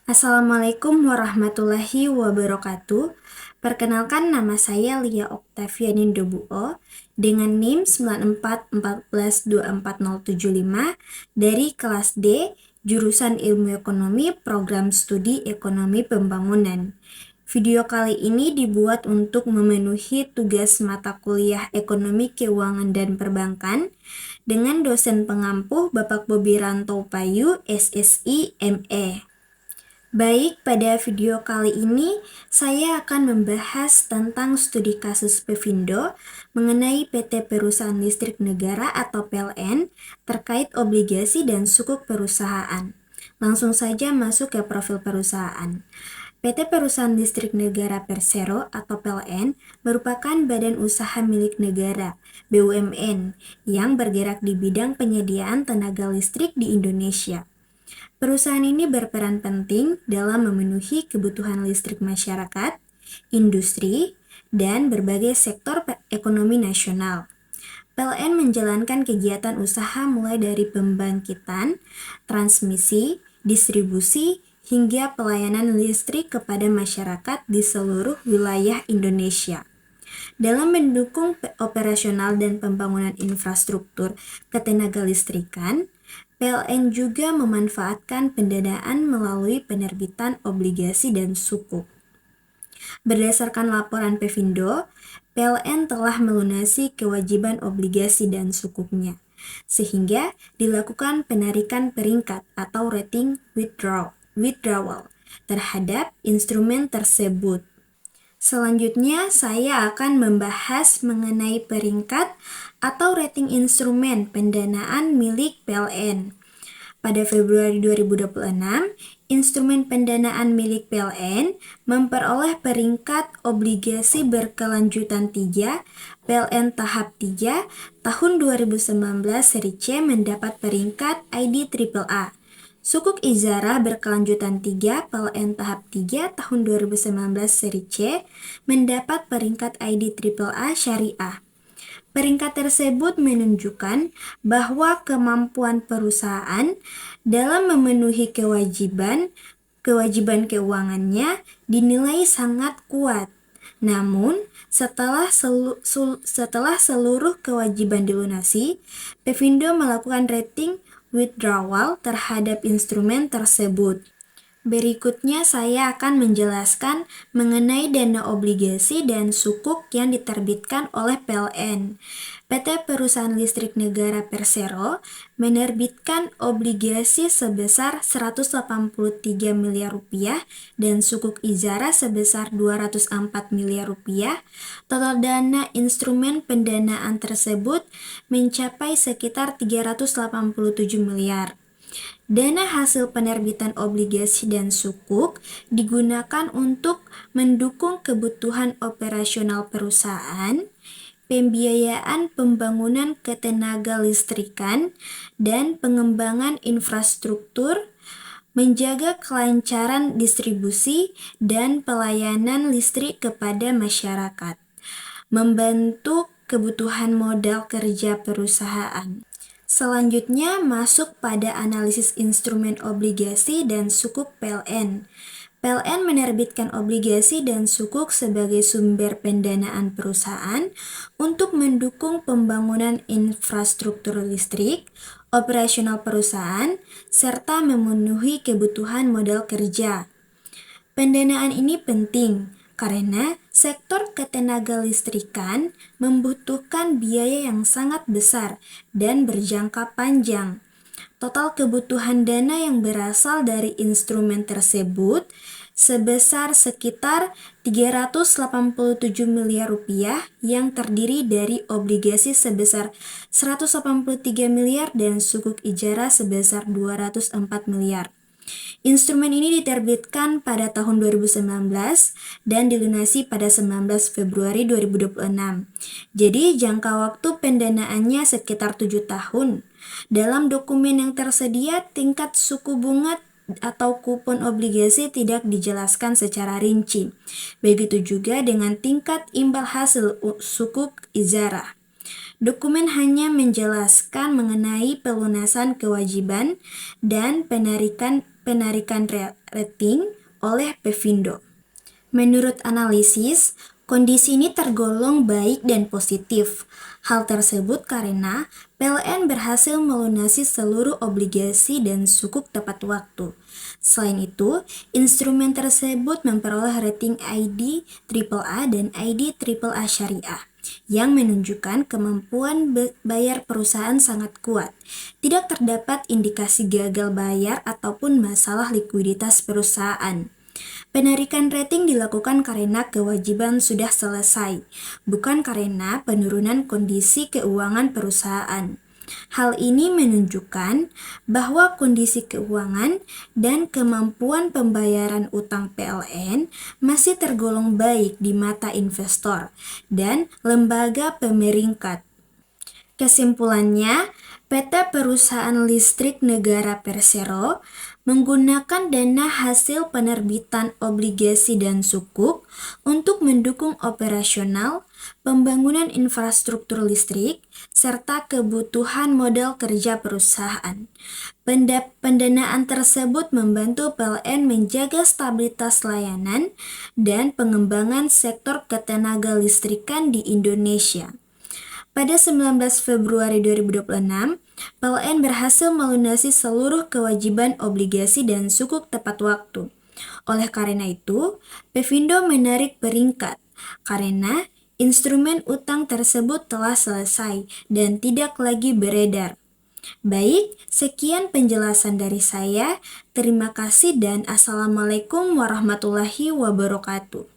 Assalamualaikum warahmatullahi wabarakatuh. Perkenalkan, nama saya Lia Oktavia Nindobuo dengan NIM 9414124075 dari kelas D, jurusan Ilmu Ekonomi, Program Studi Ekonomi Pembangunan. Video kali ini dibuat untuk memenuhi tugas mata kuliah Ekonomi Keuangan dan Perbankan dengan dosen pengampu Bapak Bobi Ranto Payu, SSI, ME. Baik, pada video kali ini saya akan membahas tentang studi kasus Pevindo mengenai PT Perusahaan Listrik Negara atau PLN terkait obligasi dan sukuk perusahaan. Langsung saja masuk ke profil perusahaan. PT Perusahaan Listrik Negara Persero atau PLN merupakan badan usaha milik negara (BUMN) yang bergerak di bidang penyediaan tenaga listrik di Indonesia. Perusahaan ini berperan penting dalam memenuhi kebutuhan listrik masyarakat, industri, dan berbagai sektor ekonomi nasional. PLN menjalankan kegiatan usaha mulai dari pembangkitan, transmisi, distribusi, hingga pelayanan listrik kepada masyarakat di seluruh wilayah Indonesia. Dalam mendukung operasional dan pembangunan infrastruktur ketenaga listrikan, PLN juga memanfaatkan pendanaan melalui penerbitan obligasi dan sukuk. Berdasarkan laporan Pevindo, PLN telah melunasi kewajiban obligasi dan sukuknya, sehingga dilakukan penarikan peringkat atau rating withdrawal terhadap instrumen tersebut. Selanjutnya, saya akan membahas mengenai peringkat atau rating instrumen pendanaan milik PLN. Pada Februari 2026, instrumen pendanaan milik PLN memperoleh peringkat obligasi berkelanjutan 3, PLN tahap 3, tahun 2019 seri C mendapat peringkat ID AAA. Sukuk Izarah berkelanjutan 3, PLN tahap 3 tahun 2019 seri C mendapat peringkat ID AAA Syariah. Peringkat tersebut menunjukkan bahwa kemampuan perusahaan dalam memenuhi kewajiban keuangannya dinilai sangat kuat. Namun, setelah seluruh kewajiban dilunasi, Pevindo melakukan rating withdrawal terhadap instrumen tersebut. Berikutnya saya akan menjelaskan mengenai dana obligasi dan sukuk yang diterbitkan oleh PLN. PT Perusahaan Listrik Negara Persero menerbitkan obligasi sebesar 183 miliar rupiah dan sukuk Izarah sebesar 204 miliar rupiah. Total dana instrumen pendanaan tersebut mencapai sekitar 387 miliar. Dana hasil penerbitan obligasi dan sukuk digunakan untuk mendukung kebutuhan operasional perusahaan, pembiayaan pembangunan ketenaga listrikan, dan pengembangan infrastruktur, menjaga kelancaran distribusi dan pelayanan listrik kepada masyarakat, membantu kebutuhan modal kerja perusahaan. Selanjutnya masuk pada analisis instrumen obligasi dan sukuk PLN. PLN menerbitkan obligasi dan sukuk sebagai sumber pendanaan perusahaan untuk mendukung pembangunan infrastruktur listrik, operasional perusahaan, serta memenuhi kebutuhan modal kerja. Pendanaan ini penting karena sektor ketenaga listrikan membutuhkan biaya yang sangat besar dan berjangka panjang. Total kebutuhan dana yang berasal dari instrumen tersebut sebesar sekitar 387 miliar rupiah yang terdiri dari obligasi sebesar 183 miliar dan sukuk Izarah sebesar 204 miliar. Instrumen ini diterbitkan pada tahun 2019 dan dilunasi pada 19 Februari 2026. Jadi jangka waktu pendanaannya sekitar 7 tahun. Dalam dokumen yang tersedia, tingkat suku bunga atau kupon obligasi tidak dijelaskan secara rinci. Begitu juga dengan tingkat imbal hasil sukuk Izarah. Dokumen hanya menjelaskan mengenai pelunasan kewajiban dan penarikan penarikan rating oleh Pevindo. Menurut analisis, kondisi ini tergolong baik dan positif. Hal tersebut karena PLN berhasil melunasi seluruh obligasi dan sukuk tepat waktu. Selain itu, instrumen tersebut memperoleh rating ID AAA dan ID AAA Syariah yang menunjukkan kemampuan bayar perusahaan sangat kuat. Tidak terdapat indikasi gagal bayar ataupun masalah likuiditas perusahaan. Penarikan rating dilakukan karena kewajiban sudah selesai, bukan karena penurunan kondisi keuangan perusahaan. Hal ini menunjukkan bahwa kondisi keuangan dan kemampuan pembayaran utang PLN masih tergolong baik di mata investor dan lembaga pemeringkat. Kesimpulannya, PT Perusahaan Listrik Negara Persero menggunakan dana hasil penerbitan obligasi dan sukuk untuk mendukung operasional, pembangunan infrastruktur listrik, serta kebutuhan modal kerja perusahaan. Pendanaan tersebut membantu PLN menjaga stabilitas layanan dan pengembangan sektor ketenaga listrikan di Indonesia. Pada 19 Februari 2026, PLN berhasil melunasi seluruh kewajiban obligasi dan sukuk tepat waktu. Oleh karena itu, Pevindo menarik peringkat karena instrumen utang tersebut telah selesai dan tidak lagi beredar. Baik, sekian penjelasan dari saya. Terima kasih dan Assalamualaikum warahmatullahi wabarakatuh.